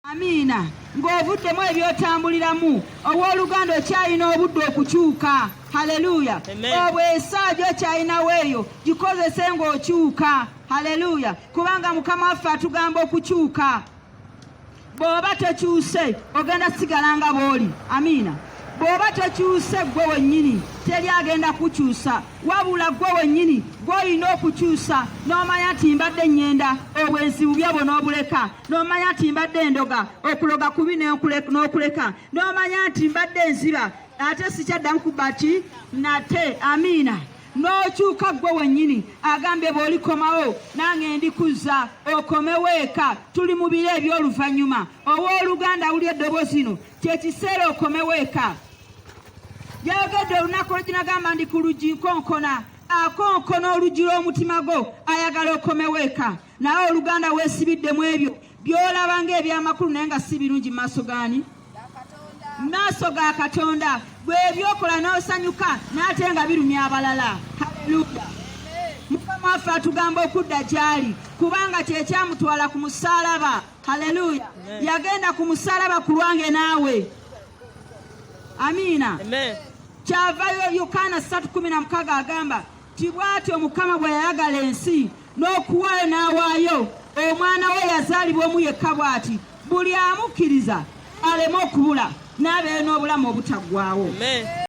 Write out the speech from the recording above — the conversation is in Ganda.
Amina. Ng'ovuddemu ebyotambuliramu owooluganda okyalina obudde okukyuka. Haleluya. Obwesaajo okyalina weeyo gikozese ng'okyuka. Haleluya. Kubanga Mukama waffe atugamba okukyuka. Bw'oba tokyuse ogenda sigala nga bw'oli. Amina. Bw'oba tokyuse gwe wennyini teri agenda kukyusa, wabula gwe wennyini gw'olina okukyusa n'omanya nti mbadde nnyenda obwenzi bubyo bwo n'obuleka, n'omanya nti mbadde endoga okuloga kubi n'okuleka, n'omanya nti mbadde nziba ate sikyaddamu kuba ki nate. Amiina. N'okyuka gwe wennyini agambye bw'olikomawo nange ndikuzza okomewo eka. Tuli mu biro eby'oluvannyuma. Owooluganda awulira eddoboozi lino kye kiseera okomewo eka. Yayogedde olunaku olugina ndi ku luggi nkonkona, akonkona oluggi lw'omutima gwo ayagala okomewo eka. Naye oluganda weesibiddemu ebyo by'olaba ng'ebyamakulu naye nga si birungi mu maaso gani? Maaso ga Katonda. Bwe byokola n'osanyuka n'ate nga birumya abalala. Haleluya. Mukama waffe atugamba okudda gy'ali kubanga kye kyamutwala ku musaalaba. Haleluya. Yagenda ku musaalaba ku lwange naawe. Amiina. Kyavayo Yokaana 3:16 agamba ti bw'atyo Mukama bwe yayagala ensi n'okuwaayo n'awaayo omwana we yazaalibwa omu yekka bw'ati buli amukkiriza aleme okubula n'abeera n'obulamu obutaggwaawo.